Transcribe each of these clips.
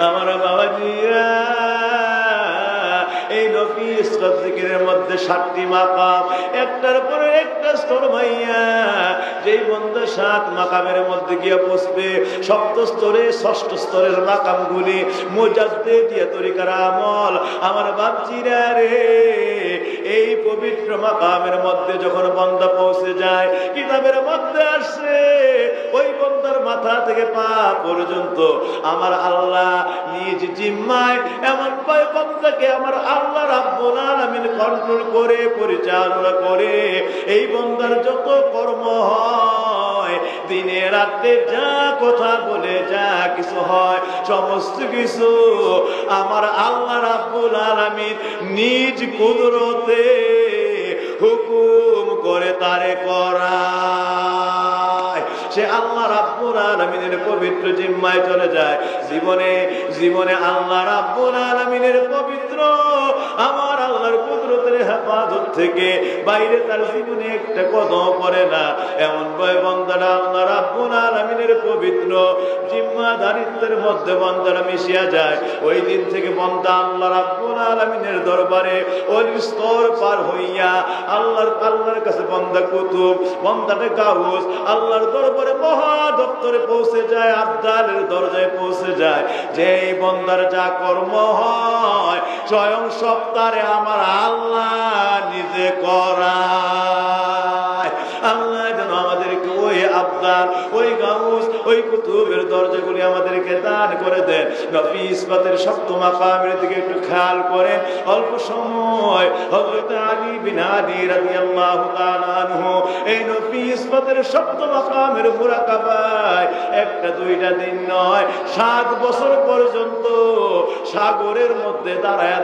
আমার বাবাজিরা, এই নফিস জিকিরের মধ্যে 7টি মাকাম, একটার পরে একটা স্তর মাইয়া যেই বন্দা 7 মাকামের মধ্যে গিয়ে বসবে, 7ম স্তরে 6ষ্ঠ স্তরের মাকামগুলি মুজাদ্দিদিয়া তরিকার আমল। আমার বাপজিরা রে, এই পবিত্র মাকামের মধ্যে যখন বন্দা পৌঁছে যায়, কিতাবের মধ্যে আসে ওই বন্দার মাথা থেকে পা পর্যন্ত আমার আল্লাহ নিজ জিম্মায় এমন ভাবে বন্দাকে আমার আল্লাহ রাব্বুল আলামিন কন্ট্রোল করে, পরিচালনা করে। এই বন্দার যত কর্ম হয়, দিনে রাতে যা কথা বলে যা কিছু হয়, সমস্ত কিছু আমার আল্লাহ রাব্বুল আলামিন নিজ কুদরতে হুকুম করে তারে করায়। সে আল্লাহ রাব্বুল আলামিনের পবিত্র জিম্মায় চলে যায়। জীবনে আল্লাহ রাব্বুল আলামিনের পবিত্র আমার আল্লাহর কুদরতের হেফাজত থেকে বাইরে তার জীবনে একটা কদম পড়ে না। এমন ভয় বন্দারা আল্লাহ রাব্বুল আলামিনের পবিত্র জিম্মাদারিত্বের মধ্যে বন্দারা মিশিয়া যায়। ওই দিন থেকে বন্দা আল্লাহ রাব্বুল আলামিনের দরবারে ওই স্তর পার হইয়া আল্লাহর কাছে বন্দা কুতুব, বন্দাটা গাউস আল্লাহর দরবারে মহা দপ্তরে পৌঁছে যায়, আবদালের দরজায় পৌঁছে যায়। যে বন্দার যা কর্ম হয় স্বয়ং সপ্তাহে আমার আল্লাহ নিজে করায়। আল্লাহ যেন আমাদেরকে ওই আবদাল, ওই গাউস, ওই কুতুবের দরজাগুলি আমাদেরকে দান করে দেন। নবী ইসবাতের 7ম মাকামের দিকে একটু খেয়াল করেন। অল্প সময় হযরত আলী বিন আলী রাদিয়াল্লাহু তাআলা আনহু এই নবী ইসবাতের 7ম মাকামের মুরাকাবায় একটা দুইটা দিন নয়, 7 বছর পর্যন্ত সাগরের মধ্যে দাঁড়ায়া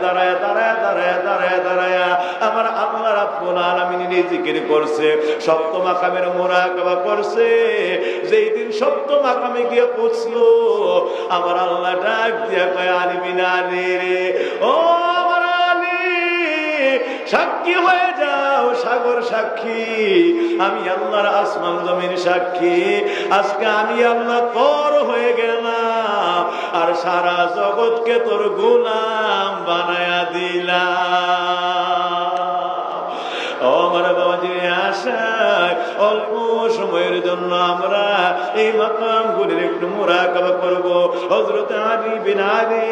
আমার আল্লাহ রাব্বুল আলামিন জিকির করছে, 7ম মাকামের মুরাকাবা করছে। যেই দিন 7ম মাকামে গিয়ে পৌঁছলো, আমার আল্লাহ ডাক দিয়া কয়, আলী বিন আলী রে, ও আমার আলী, সাক্ষী হয়ে যাও, সাগর সাক্ষী, আমি আল্লাহর আসমান জমিন সাক্ষী। আজকে আমি আল্লাহ তোর হয়ে গেলাম আর সারা জগৎকে তোর গোলাম বানায়া দিলাম। আমার বাবাজি আশায় অল্প সময়ের জন্য আমরা এই মাকামগুলির একটু মুরাকাবা করব। হযরত আলী বিন আলী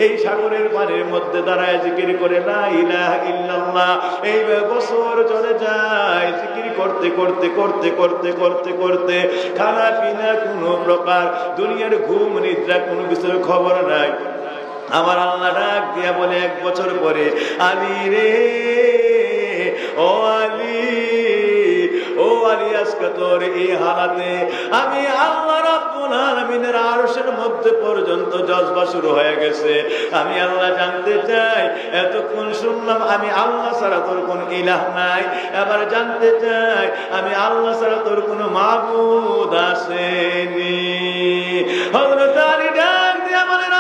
এই সাগরের পানির মধ্যে দাঁড়ায় জিকির করে লা ইলাহা ইল্লাল্লাহ। এই বছর চলে যায় জিকির করতে করতে করতে করতে করতে করতে খানা পিনা কোনো প্রকার দুনিয়ার ঘুম নিদ্রা কোনো কিছুর খবর নাই। আমার আল্লাহ ডাক দিয়া বলে 1 বছর পরে, আলী রে, ও আলী, ও আলী, আজকে তোর এই হালাতে আমি আল্লাহ রাব্বুল আলামিনের আরশের মধ্যে পর্যন্ত জজবা শুরু হয়ে গেছে। আমি আল্লাহ জানতে চাই, এতক্ষণ শুনলাম আমি আল্লাহ ছাড়া তোর কোন ইলাহ নাই, এবার জানতে চাই আমি আল্লাহ ছাড়া তোর কোন মাবুদ আসেনি। হযরত আলী ডাক দিয়া বলেন,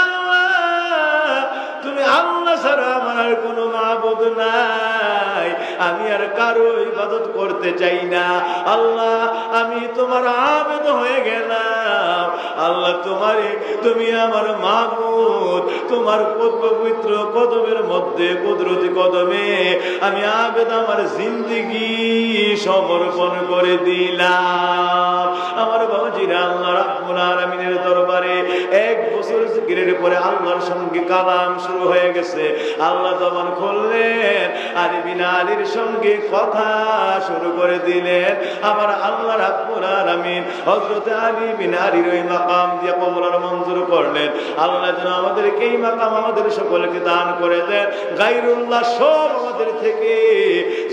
তুমি আল্লাহ ছাড়া আমার আর কোনো মাবুদ নাই, আমি আর কারো ইবাদত করতে চাই না। আল্লাহ, আমি তোমার আবেদ হয়ে গেলাম। আল্লাহ, তুমি আমার মাবুদ, তোমার পবিত্র কদমের মধ্যে, কুদরতি কদমে আমি আবেদ আমার জিন্দেগি সমর্পণ করে দিলাম। আমার বাবাজিরা, আল্লাহ রাব্বুল আলামিনের দরবারে 1 বছর জিকিরের পরে আল্লাহর সঙ্গে কালাম শুরু হয়ে গেছে। আল্লাহ জবান খুললেন, আলী বিন আলীর সঙ্গে কথা শুরু করে দিলেন। আমার আল্লাহ রাব্বুল আলামিন হযরত আলী বিন আলীর ওই মাকাম দিয়ে কবুল মঞ্জুর করলেন। আল্লাহ যেন আমাদেরকে এই মাকাম আমাদের সকলকে দান করে দেন। গায়রুল্লাহ সব আমাদের থেকে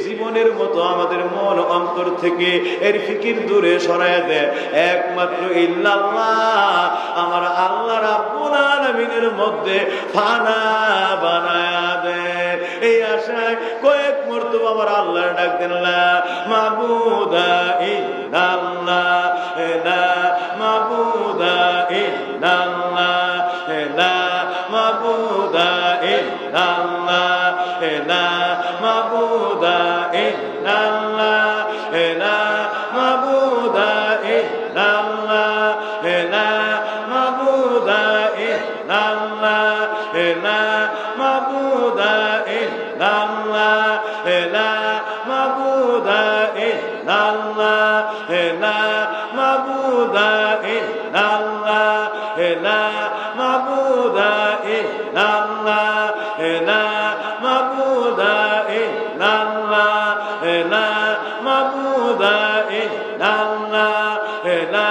জীবনের মতো আমাদের মন অন্তর থেকে এর ফিকির দূরে সরায় দেন। একমাত্র ইল্লাল্লাহ আমার আল্লাহ রাব্বুল আলামিনের মধ্যে ফানা বানায়া দেন। এই আশায় কয়েক মর্তবা আমার আল্লাহ ডাক দেন, লা মাবুদা ইল্লাল্লাহ, লা মাবুদা ইল্লাল্লাহ, লা মাবুদা ইল্লাল্লাহ, লা মাবুদা ইল্লাল্লাহ, লা মাবুদা ইল্লাল্লাহ, লা মাবুদা ইল্লাল্লাহ। illallah la mabuda illallah la mabuda illallah la mabuda illallah la mabuda illallah la mabuda illallah la mabuda illallah la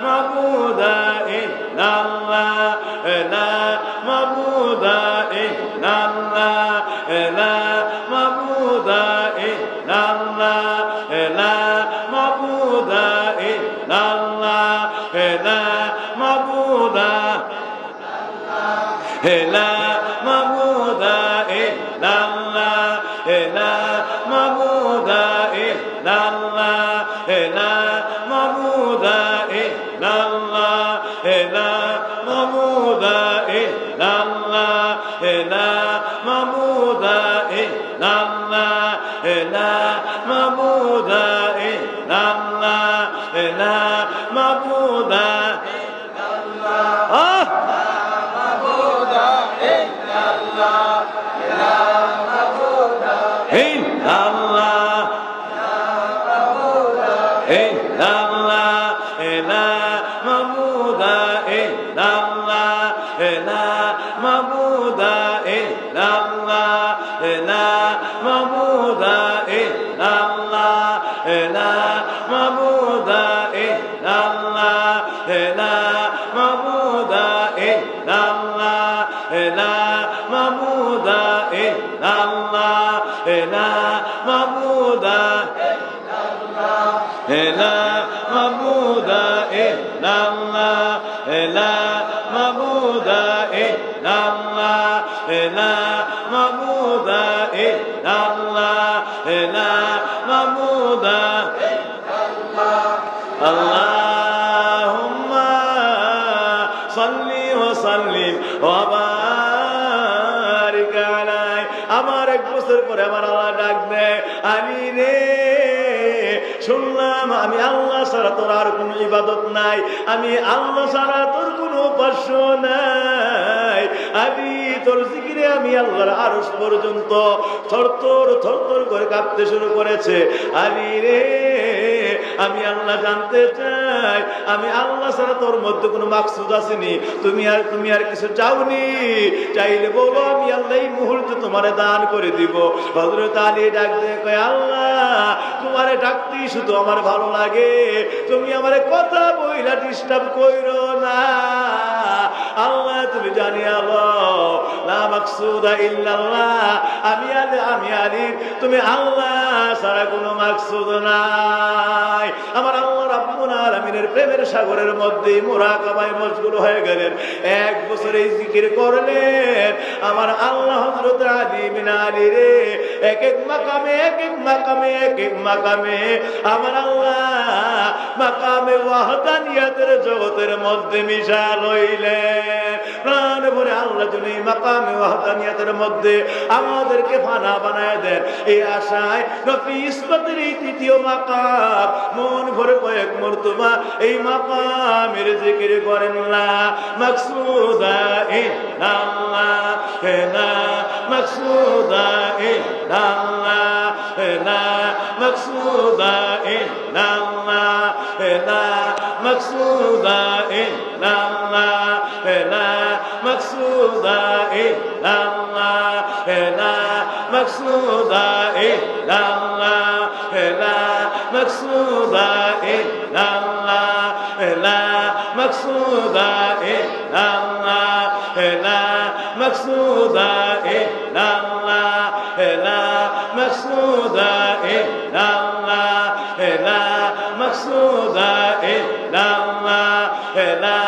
mabuda illallah la mabuda illallah la mabuda illallah la mabuda illallah la mabuda la mabuda illallah la mabuda illallah la mabuda illallah la mabuda illallah la mabuda illallah la mabuda illallah la mabuda ah اللهم صل وسلم وبارك عليه আমার এক বছর পরে আমার আল্লাহ ডাক দেয় আলী রে শুনলাম আমি আল্লাহ ছাড়া তোর আর কোনো ইবাদত নাই আমি আল্লাহ ছাড়া তোর কোনো উপাস্য নাই আলী তোর জিকিরে আমি আল্লাহর আরশ পর্যন্ত থরথর থরথর করে কাঁপতে শুরু করেছে আলী রে আমি আল্লাহ জানতে চাই আমি আল্লাহ ছাড়া তোর মধ্যে কোনো মাকসুদ আসেনি তুমি আর কিছু চাওনি চাইলে বলো আমি আল্লাহ এই মুহূর্তে তোমারে দান করে দিব হযরত আলী ডাক দিয়ে কয় আল্লাহ তোমারে ডাকতেই শুধু আমার ভালো লাগে তুমি আমারে কথা বইলা ডিস্টার্ব কইরো না আল্লাহ তুমি জানিয়া লও লা মাকসুদা ইল্লাল্লাহ আমি আলী তুমি আল্লাহ ছাড়া কোনো মাকসুদ নাই আমার আল্লাহ রাব্বুল আলামিনের প্রেমের সাগরের মধ্যে মুরাকাবায় মশগুল হয়ে গেলেন এক বছর এই জিকির করলেন আমার আল্লাহ হযরত আলী বিন আলী রে এক এক মাকামে আমার আল্লাহ মাকামে ওয়াহদানিয়াতের জগতের মধ্যে মিশা লইলেন প্রাণ ভরে আল্লাহ তুমি মাকামে ওয়াহদানিয়াতের মধ্যে আমাদেরকে ফানা বানায় দেন এই আশায় নবী ইসমাতের এই তৃতীয় মাকাম মন ভরে কয়েক মর্তবা এই মাকামের জিকির করেন না মাকসুদা ইল্লাল্লাহ লা মাকসুদা ইল্লাল্লাহ লা মাকসুদা ইল্লাল্লাহ লা মাকসুদা ইল্লাল্লাহ লা মাকসুদা ইল্লাল্লাহ লা মাকসুদা ইল্লাল্লাহ লা মাকসুদা ইল্লাল্লাহ লা মাকসুদা ইল্লাল্লাহ লা মাকসুদা ইল্লাল্লাহ লা মাকসুদা ইল্লাল্লাহ লা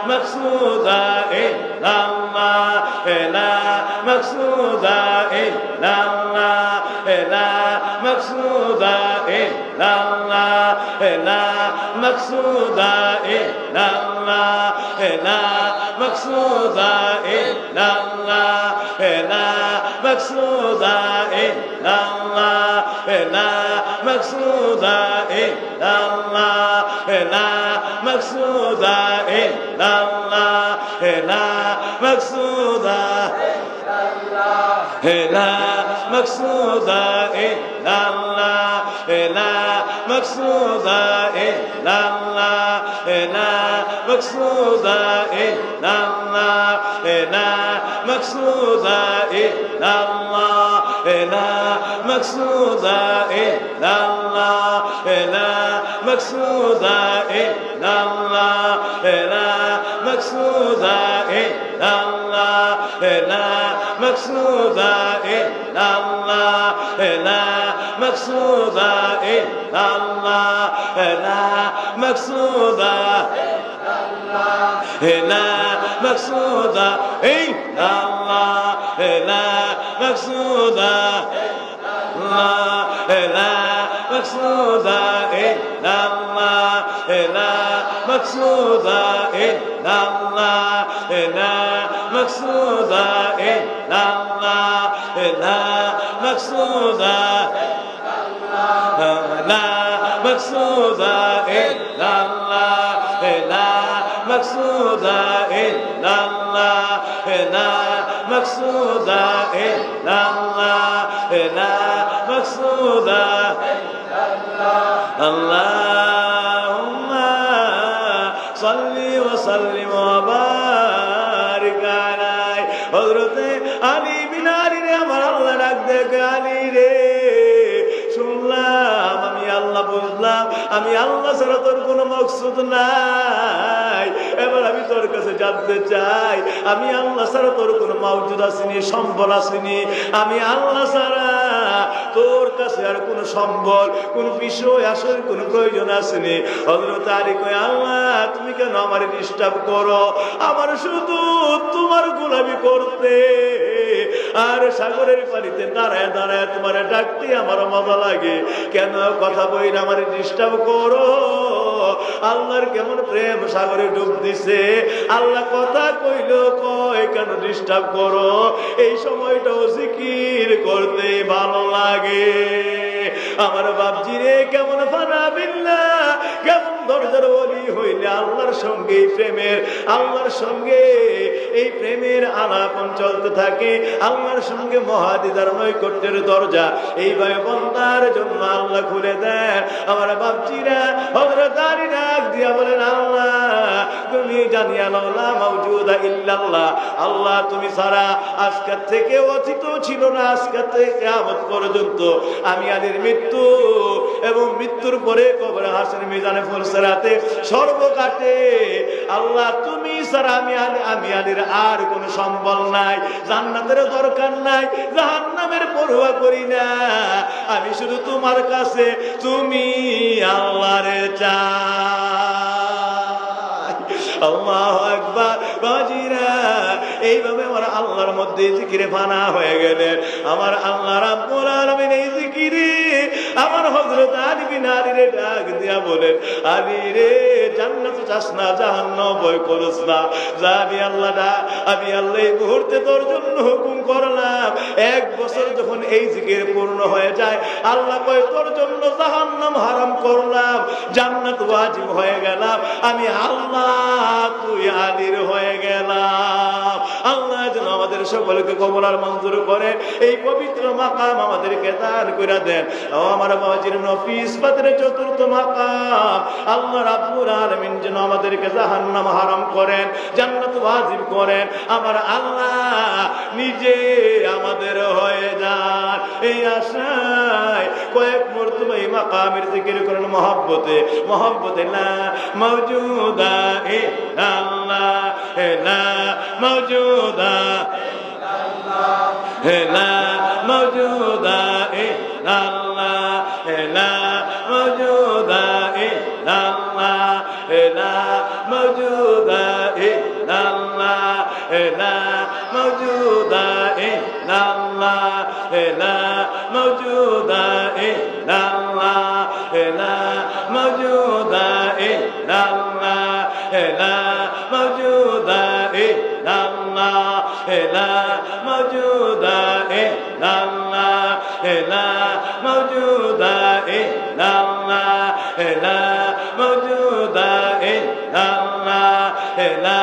মাকসুদা ইল্লাল্লাহ লা মাকসুদা ইল্লাল্লাহ লা মাকসুদা ইল্লাল্লাহ লা মাকসুদা ইল্লাল্লাহ লা মাকসুদা ইল্লাল্লাহ লা মাকসুদা ইল্লাল্লাহ লা মাকসুদা ইল্লাল্লাহ লা মাকসুদা ইল্লাল্লাহ লা মাকসুদা ইল্লাল্লাহ লা مقصودا لا مقصودا إلا الله لا مقصودا إلا الله لا مقصودا إلا الله لا مقصودا إلا الله لا مقصودا إلا الله لا مقصودا إلا الله لا مقصودا إلا الله لا مقصودا إلا الله لا مقصودا إلا الله لا مقصودا لا مقصودا إلا الله لا مقصودا الله لا مقصودا إلا الله لا مقصودا إلا الله لا مقصودا إلا الله لا مقصودا لا مقصودا إلا الله لا مقصودا إلا الله لا مقصودا إلا الله لا مقصودا اللهم صل وسلم وبارك عليه حضرت علي بن علي রে আমার আল্লাহ ডাক দেখে আলী রে শুনলাম আমি আল্লাহ বুঝলাম আমি আল্লাহ ছাড়া তোর কোনো মকসুদ নাই এবার আমি তোর কাছে জানতে চাই আমি আল্লাহ ছাড়া তোর কোনো মাওজুদ আসেনি সম্বল আসেনি আমি আল্লাহ ছাড়া তোর কাছে আর কোনো সম্বল কোন বিষয় আসলে কোনো প্রয়োজন আসেনি হযরত আলী কয় আল্লাহ তুমি কেন আমার ডিস্টার্ব করো আমার শুধু তোমার গোলামি করতে আর সাগরের পানিতে দাঁড়ায় দাঁড়ায় তোমার ডাকতে আমার মজা লাগে কেন কথা বই না আমার ডিস্টার্ব করো আল্লাহর কেমন প্রেম সাগরে ডুব দিছে আল্লাহ কথা কইল কয় কেন ডিস্টার্ব করো এই সময়টাও জিকির করতে ভালো লাগে আমার বাপজি রে কেমন ফানা বিল্লাহ কেমন দরজার ওলি হইলে আল্লাহর সঙ্গে প্রেমের আল্লাহর সঙ্গে এই প্রেমের আলাপন চলতে থাকে আল্লাহর সঙ্গে মহাদিদার নৈকট্যের দরজা এইভাবে বন্দার জন্য আল্লাহ খুলে দেন আমার বাপজিরা হযরত আলী ডাক দিয়া বলেন আল্লাহ তুমি জানিয়া লাউলা মাওজুদা ইল্লাল্লাহ আল্লাহ তুমি ছাড়া আজকের থেকে অতীত ছিল না আজকের থেকে কিয়ামত পর্যন্ত আমি আলীর মৃত্যু এবং মৃত্যুর পরে কবরে হাসর মিজানে ফুলসিরাতে সর্বকাটে আল্লাহ তুমি ছাড়া আমি আলীর আর কোনো সম্বল নাই জান্নাতের দরকার নাই জাহান্নামের পরোয়া করি না আমি শুধু তোমার কাছে তুমি আল্লাহরে চাই আল্লাহু আকবার বাজিরা এইভাবে আমার আল্লাহর মধ্যে জিকিরে ফানা হয়ে গেলেন আমার আল্লাহ রাব্বুল আলামিন এই জিকিরে আমার হযরত আলী বিন আলী রে ডাক দিয়া বলেন আলী রে জান্নাত চাস না জাহান্নাম ভয় করছ না যাবি আল্লাহ আমি আল্লাহ এই মুহূর্তে তোর জন্য হুকুম করলাম 1 বছর যখন এই জিকির পূর্ণ হয়ে যায় আল্লাহ কয় তোর জন্য জাহান্নাম হারাম করলাম জান্নাত ওয়াজিব হয়ে গেলাম আমি আল্লাহ তুই আলীর হয়ে গেলাম আল্লাহ যেন আমাদের সকলকে কবুল আর মঞ্জুর করে এই পবিত্র মাকাম আমাদেরকে দান করে দেন ও আমার বাবাজির নফিস পাতের চতুর্থ মাকাম আল্লাহ রাব্বুল আলামিন যেন আমাদেরকে জাহান্নাম হারাম করেন জান্নাত ওয়াজিব করেন আমার আল্লাহ নিজে আমাদের হয়ে যান এই আশায় কয়েক মরতবা এই মাকামের জিকির করেন মহব্বতে লা মাওজুদা ইল্লাল্লাহ লা মাওজুদা ইল্লাল্লাহ লা মাওজুদা ইল্লাল্লাহ লা মাওজুদা ইল্লাল্লাহ লা মাওজুদা ইল্লাল্লাহ লা মাওজুদা ইল্লাল্লাহ লা মাওজুদা ইল্লাল্লাহ লা মাওজুদা ইল্লাল্লাহ লা মাওজুদা ইল্লাল্লাহ লা মাওজুদা ইল্লাল্লাহ লা মাওজুদা ইল্লাল্লাহ লা মাওজুদা ইল্লাল্লাহ লা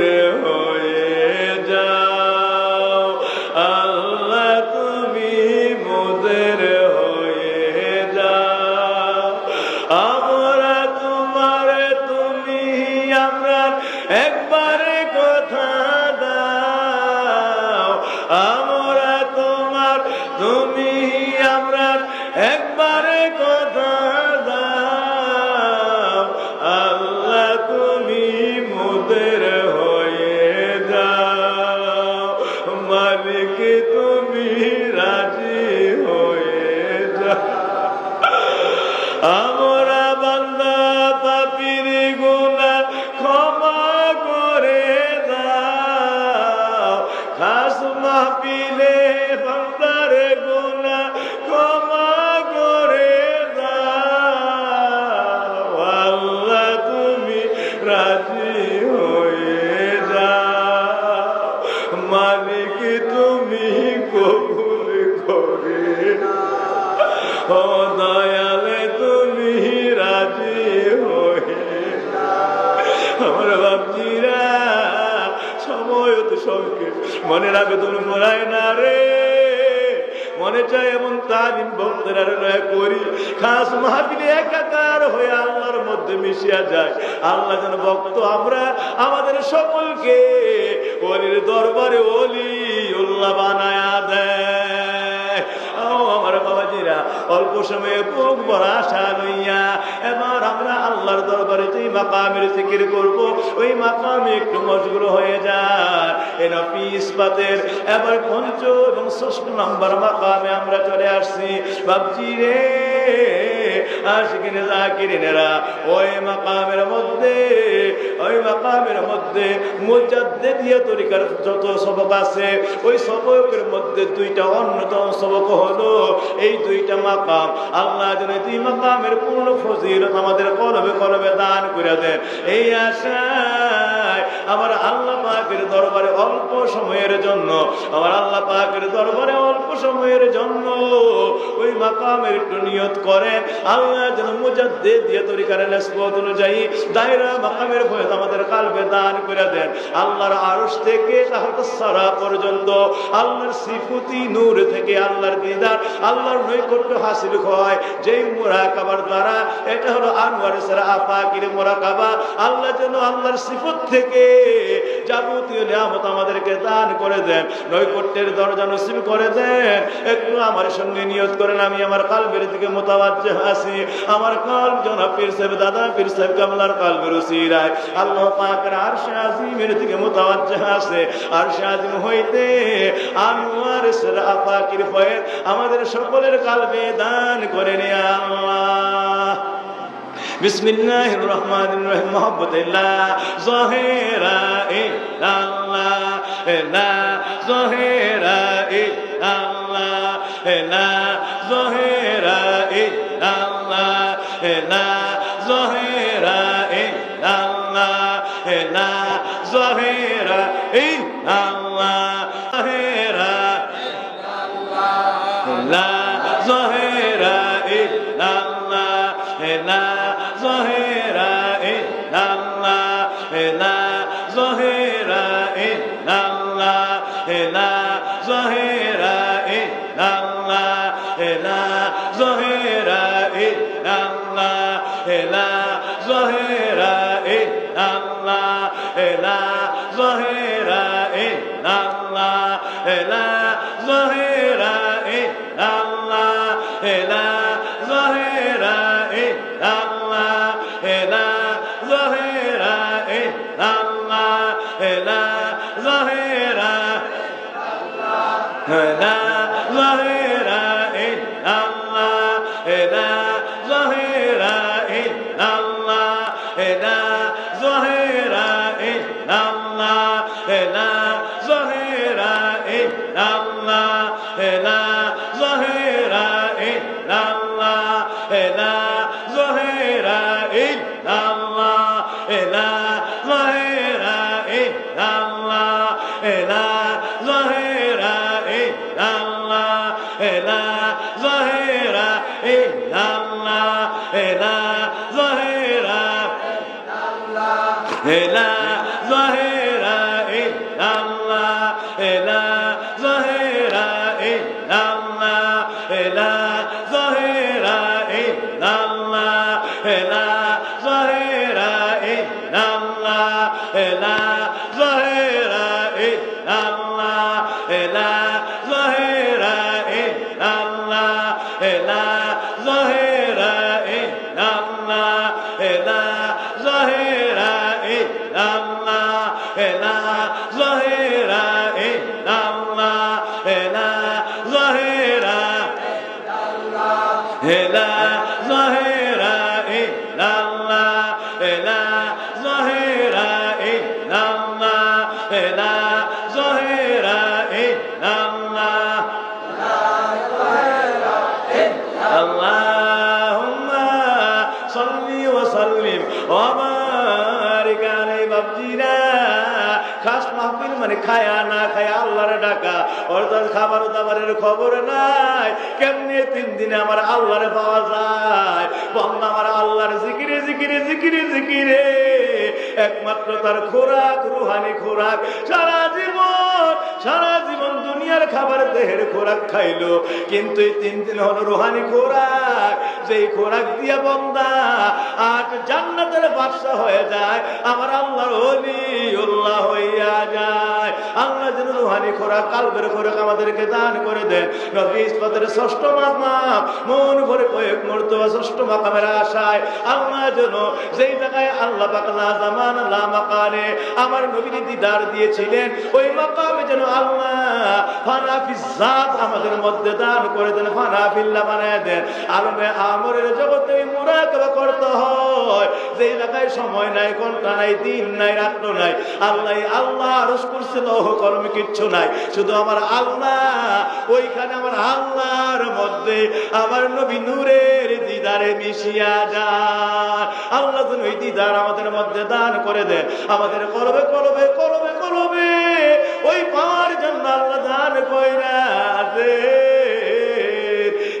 মালিক তুমি রাজি হয়ে যা। আমরা বান্দা পাপীর গুনাহ ক্ষমা করে দাও, খাস মাহফিলে বান্দার গুনাহ ক্ষমা করে দাও। আল্লাহ তুমি রাজি হয়ে যাও, মালিক তুমি কবুল করে ও দয়ালে তুমি রাজি হয়ে। আমার বাপজিরা সময় তো সবকে মনের আবেদন মরায় না রে, মনে চায় এমন তালিম ভক্তরা করি খাস মাহফিলে একাকার হয়ে আল্লাহর মধ্যে মিশিয়া যায়। আল্লাহ যেন ভক্ত আমরা আমাদের সকলকে ওলির দরবারে ওলি উল্লাহ বানায়া দেয়। আমার বাবাজিরা অল্প সময়ে বুক বড় আশা লইয়া এবার আমরা আল্লাহর দরবারে যেই মাকামের জিকির করব ওই মাকামে একটু মশগুল হয়ে যায়। এনপি ইসবাতের এবার ৫ম এবং ৬ষ্ঠ নম্বর মাকামে আমরা চলে আসছি। বাবজি রে আশিকিনে জাকিরিনেরা ওই মাকামের মধ্যে মুজাদ্দিদিয়া তরিকার যত সবক আছে ওই সবকের মধ্যে দুইটা অন্যতম সবক হলো এই দুইটা মাকাম। আল্লাহ যেন দুই মাকামের পূর্ণ ফজিলত আমাদের কলবে কলবে দান করে দেন, এই আশায় আমার আল্লাহ পাকের দরবারে অল্প সময়ের জন্য ওই মাকামের একটু নিয়ত করেন। আল্লাহ যেন মুজাদ্দিদিয়া তরিকার নিসবত অনুযায়ী দায়রা মাকামের ফয়েজ আমাদের কালবে দান করে দেন। আল্লাহর আরশ থেকে তাহতাস সারা পর্যন্ত আল্লাহর সিফতি নূর থেকে আল্লাহর দিদার আল্লাহর নৈকট্য হাসিল হয় যেই মুরাকাবার দ্বারা, এটা হলো আনোয়ারে সারা আফাকির মুরাকাবা। আল্লাহ যেন আল্লাহর সিফত থেকে যাবতীয় নিয়ামত আমাদেরকে দান করে দেন, নৈকট্যের দরজা নসিব করে দেন। একটু আমার সঙ্গে নিয়ত করেন, আমি আমার কালবের দিকে মোতাওয়াজ্জিহ আছি। আমার কালব জনাব পীর সাহেব দাদা পীর সাহেব কামলার কালবের উসিলায় আল্লাহ পাকের আরশে আজিমের দিকে মোতাওয়াজ্জিহ আছে। আরশে আজিম হইতে আনোয়ারে সারা আফাকির ফয়েজ আমাদের সকলের কালবে দান করে নে আল্লাহ। বিসমিল্লাহির রহমানির রহিম। মোহাব্বতিল্লাহ জহেরা ইল্লাল্লাহ লা জহেরা ইল্লাল্লাহ লা জহেরা ইল্লাল্লাহ লা জহেরা ইল্লাল্লাহ লা জহেরা ইল্লাল্লাহ জহেরা লা জহেরা ইল্লাল্লাহ লা জহেরা ইল্লাল্লাহ লা জহেরা ইল্লাল্লাহ লা জহেরা ইল্লাল্লাহ লা জহেরা ইল্লাল্লাহ লা জহেরা ইল্লাল্লাহ লা জহেরা ইল্লাল্লাহ লা জহেরা ইল্লাল্লাহ লা জহেরা ইল্লাল্লাহ লা জহেরা ইল্লাল্লাহ লা জহেরা লা জহেরা ইল্লাল্লাহ লা জহেরা ইল্লাল্লাহ লা জহেরা ইল্লাল্লাহ লা জহেরা ইল্লাল্লাহ লা জহেরা ইল্লাল্লাহ লা জহেরা ইল্লাল্লাহ লা জহেরা ইল্লাল্লাহ লা জহেরা ইল্লাল্লাহ লা জহেরা ইল্লাল্লাহ লা জহেরা লা জহেরা ইল্লাল্লাহ লা জহেরা ইল্লাল্লাহ লা জহেরা ইল্লাল্লাহ লা জহেরা ইল্লাল্লাহ লা জহেরা ইল্লাল্লাহ লা জহেরা ইল্লাল্লাহ লা জহেরা ইল্লাল্লাহ লা জহেরা ইল্লাল্লাহ লা জহেরা ইল্লাল্লাহ মানে খায়া না খায়া আল্লাহরে ডাকা, অর্থাৎ খাবার দাবারের খবর নাই। কেমনে 3 দিনে আমার আল্লাহরে পাওয়া যায়? বান্দা আমার আল্লাহর জিকিরে জিকিরে জিকিরে জিকিরে একমাত্র তার খোরাক, রুহানি খোরাক। সারা জীবন দুনিয়ার খাবার দেহের খোরাক খাইলো, কিন্তু এই 3 দিন হলো রুহানি খোরাক। যেই খোরাক দিয়া বান্দা আর জান্নাতের বাদশা হয়ে যায়, আমার আল্লাহর ওলিউল্লাহ হইয়া যায়। আল্লাহ যেন রুহানি খোরাক, কালবের খোরাক আমাদেরকে দান করে দেন। নবী ইসমাতের 6ষ্ঠ মাকাম, মন ভরে কয়েক মর্তবা 6ষ্ঠ মাকামের আশায় আল্লাহ যেন যেই জায়গায় আল্লাহ পাক লা জামান লা মাকানে আমার নবীর দিদার দিয়েছিলেন, ওই মাকামে যেন আল্লাহ ফানা ফিজ জাত আমাদের মধ্যে দান করে দেন, ফানা ফিল্লাহ বানায় দেন। আলমে আমরের জগতে মুরাকাবা করতে হয়, যেই জায়গায় সময় নাই, ঘন্টা নাই, দিন নাই, রাত্র নাই। আল্লাহ আরশ কুরসি লৌহ কলম কিচ্ছু নাই, শুধু আমার আল্লাহ। ওইখানে আমার আল্লাহর মধ্যে আমার নবী নূরের দিদারে মিশিয়া যায়। আল্লাহ যেন ওই দিদার আমাদের মধ্যে দান করে দেন, আমাদের কলবে কলবে কলবে কলবে ওই পাওয়ার জন্য আল্লাহ দান কইরা দে।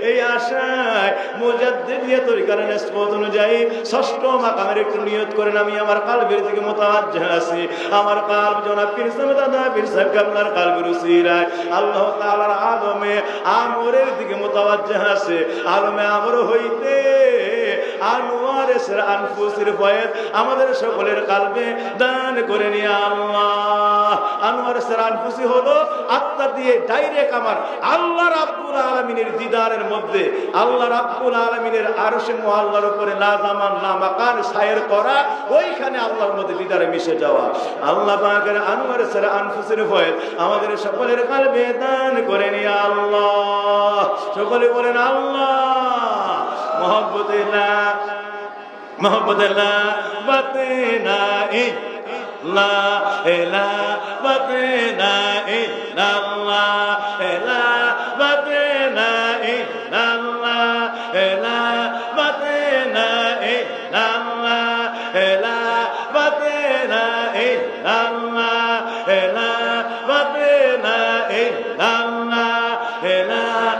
এই আশায় মুজাদ্দিদিয়া তরিকার নিসবত অনুযায়ী 6ষ্ঠ মাকামের একটু নিয়ত করেন। আমি আমার কালবের দিকে মুতাওয়াজ্জিহ আছি। আমার কালব জনাব পীর সাহেব দাদা পীর সাহেব কামলার কালবের উসিলায় আল্লাহ তাআলার আলমে আমরের দিকে মুতাওয়াজ্জিহ আছে। আলমে আমর হইতে আনোয়ারে সেরা আনফুসির ফয়েজ আমাদের সকলের কালবে দান করে নিয়ে আল্লাহ। আনোয়ারে সেরা আনফুসি হলো আত্মা দিয়ে ডাইরেক্ট আমার আল্লাহ রাব্বুল আলামিনের দিদারের মধ্যে, আল্লাহ রাব্বুল আলামিনের আরশে মুআল্লার উপরে লা জামান লা মাকান সায়ের করা, ওইখানে আল্লাহর মধ্যে দিদারে মিশে যাওয়া। আল্লাহ পাকের আনোয়ারে সেরা আনফুসির ফয়েজ আমাদের সকলের কালবে দান করে নিয়ে আল্লাহ। সকলে বলেন আল্লাহ। মোহাম্মদুল্লাহ মোহাম্মদুল্লাহ বাতেনা লা ইলাহা বাতেনা ইল্লাল্লাহ লা বাতেনা ইল্লাল্লাহ লা বাতেনা ইল্লাল্লাহ লা বাতেনা ইল্লাল্লাহ লা বাতেনা ইল্লাল্লাহ লা বাতেনা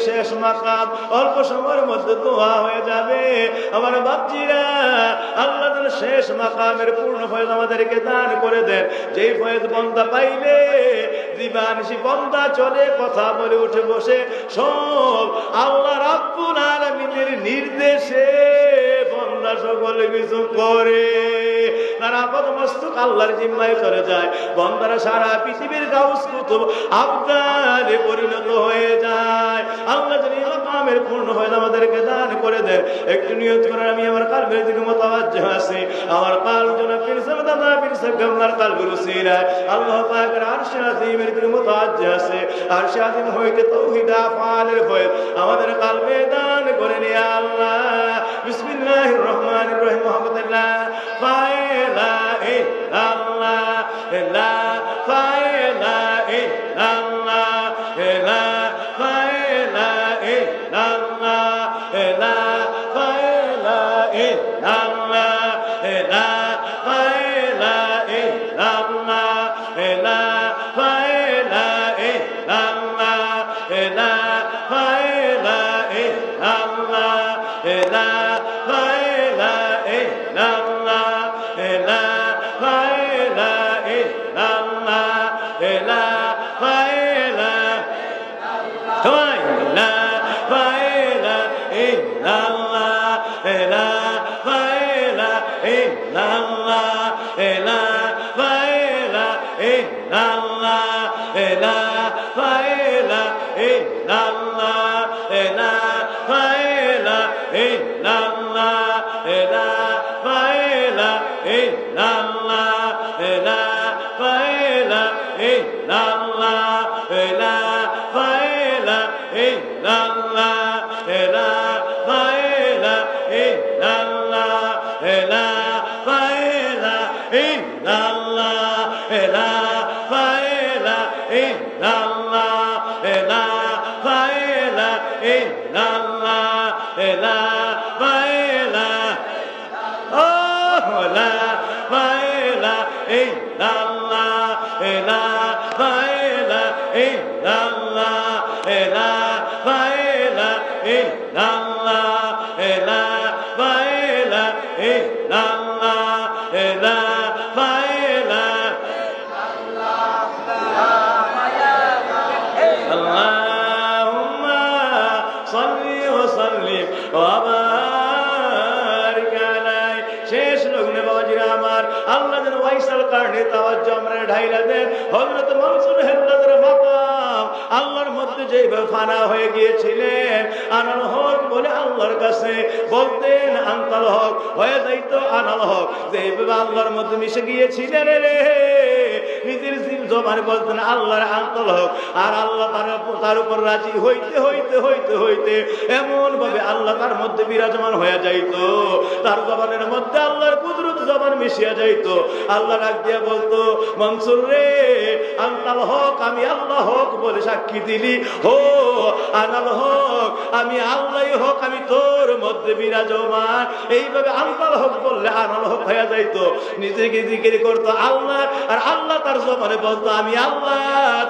শেষ মাকাম অল্প সময়ের মধ্যে দোয়া হয়ে যাবে। আমার বাপজিরা আল্লাহ তাআলা শেষ মাকামের পূর্ণ ফয়েজ আমাদেরকে দান করে দেন। যেই ফয়েজ বান্দা পাইলে দিবানিশি বান্দা চলে কথা বলে উঠে বসে সব আল্লাহ রাব্বুল আলামিনের নির্দেশে বান্দা সকল কিছু করে। তারা পদমস্তক আল্লাহর জিম্মায় চলে যায়। বান্দারা সারা পৃথিবীর গাউস কুতুব আবদারে পরিণত হয়ে যায়। আল্লাহ যদি মাকামের পূর্ণ হয় আমাদেরকে দান করে দেন। একটু নিয়ত করে আমি আমার কালবের দিকে মুতাওয়াজ্জিহ আছি। আমার কালব জনাব পীর সাহেব দাদা পীর সাহেব কামলার কালবের উসিলায় আল্লাহ পাকের আরশে আজিমের দিকে মুতাওয়াজ্জিহ আছে। আরশে আজিম হইতে তাওহীদ আফআলের ফয়েজ আমাদের কালবে দান করে নিয়ে আল্লাহ। বিসমিল্লাহির রহমানির রহিম। মুহাম্মাদুল্লাহ লা ইলাহা ইল্লাল্লাহ ইলাহা ইল্লাল্লাহ ইলাহা ইল্লাল্লাহ ইলাহা ইল্লাল্লাহ ইলাহা ইল্লাল্লাহ ইলাহা ইল্লাল্লাহ ইলাহা ইল্লাল্লাহ ইলাহা ইল্লাল্লাহ ইলাহা ইল্লাল্লাহ ইলাহা শেষ লগ্নে বাবাজিরা আমার আল্লাহ যেন ওয়াইসাল কারণে তাওয়াজ্জু আমরা ঢাইলা দেন হযরত মনসুর হেল্লাদের মাকাম আল্লাহর মধ্যে যেভাবে ফানা হয়ে গিয়েছিলেন আনাল হক বলে আল্লাহর কাছে বলতেন আনতাল হক হয়ে যাইতো আনাল হক যেভাবে আল্লাহর মধ্যে মিশে গিয়েছিলেন রে নিজের জবানে বলতেন আল্লাহর আনতাল হক আর আল্লাহ তার উপর রাজি হইতে হইতে হইতে হইতে এমন ভাবে আল্লাহ তার মধ্যে বিরাজমান হয়ে যাইতো তার জবানের মধ্যে আল্লাহর কুদরত জবান মিশিয়া যাইতো আল্লাহ ডাক দিয়া বলতো মনসুর রে আনতাল হক আমি আল্লাহ হক বলে সাক্ষী দিলি হো আনাল হক আমি আল্লাহই হক আমি তোর মধ্যে বিরাজমান এইভাবে আনতাল হক বললে আনাল হক হয়ে যাইতো নিজেকে জিকির করতো আল্লাহ আর আল্লাহ তার জবানে বলতো আমি আল্লাহ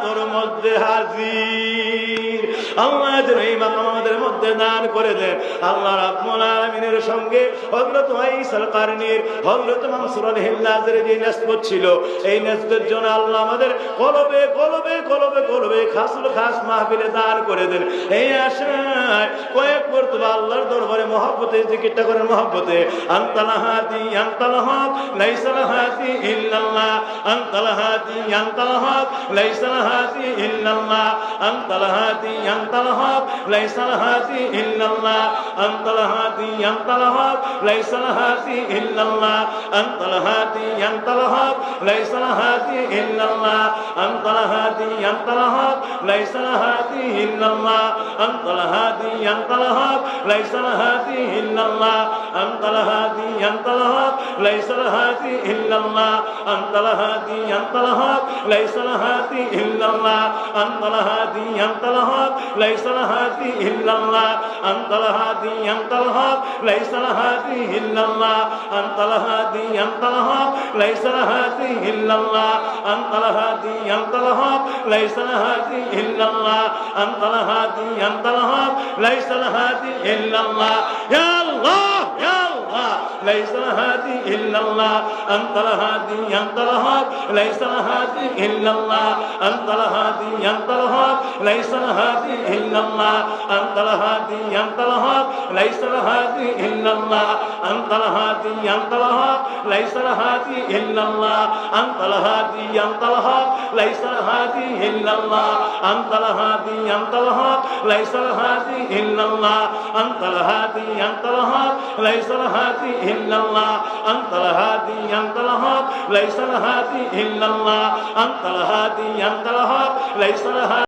তোর মধ্যে হাজির আল্লাহ যেন এই মাকাম আমাদের মধ্যে দান করে দেন আল্লাহ রাব্বুল আলামিনের সঙ্গে হযরত ওয়াইসাল কারনীর হযরত মনসুর হিল্লাজের যে নিসবত ছিল এই নিসবতের জন্য আল্লাহ আমাদের কলবে কলবে কলবে কলবে খাসুল খাস মাহফিলে দান করে দেন এই আশায় কয়েক মরতবা আল্লাহর দরবারে মহব্বতে জিকিরটা করেন মহব্বতে আনতাল হাদি আনতাল হক লাইসাল হাদি ইল্লাল্লাহ আনতাল হাদি আনতাল হক লাইসাল হাদি ইল্লাল্লাহ আনতাল হাদি আনতাল হক লাইসাল হাদি ইল্লাল্লাহ আনতাল হাদি আনতাল হক লাইসাল হাদি ইল্লাল্লাহ আনতাল হাদি আনতাল হক লাইসাল হাদি ইল্লাল্লাহ আনতাল হাদি আনতাল হক লাইসাল হাদি ইল্লাল্লাহ আনতাল হাদি আনতাল হক লাইসাল হাদি ইল্লাল্লাহ আনতাল হাদি আনতাল হক লাইসাল হাদি ইল্লাল্লাহ আনতাল হাদি আনতাল হক লাইসাল হাদি ইল্লাল্লাহ আনতাল হাদি আনতাল হক লাইসাল হাদি ইল্লাল্লাহ আনতাল হাদি আনতাল হক লাইসাল হাদি ইল্লাল্লাহ আনতাল হাদি আনতাল হক লাইসাল হাদি ইল্লাল্লাহ আনতাল হাদি আনতাল হক লাইসাল হাদি ইল্লাল্লাহ আনতাল হাদি আনতাল হক লাইসাল হাদি ইল্লাল্লাহ ইয়া আল্লাহ ইয়া আল্লাহ লাইসাল হাদি ইল্লাল্লাহ আনতাল হাদি আনতাল হক লাইসাল হাদি ইল্লাল্লাহ আনতাল হাদি আনতাল হক লাইসাল হাদি ইল্লাল্লাহ আনতাল হাদি আনতাল হক লাইসাল হাদি ইল্লাল্লাহ আনতাল হাদি আনতাল হক লাইসাল হাদি ইল্লাল্লাহ আনতাল হাদি আনতাল হক লাইসাল হাদি ইল্লাল্লাহ আনতাল হাদি আনতাল হক লাইসাল হাদি ইল্লাল্লাহ আনতাল হাদি আনতাল হক লাইসাল হাদি ইল্লাল্লাহ আনতাল হাদি আনতাল হক লাইসাল হাদি ইল্লাল্লাহ আনতাল হাদি আনতাল হক লাইসাল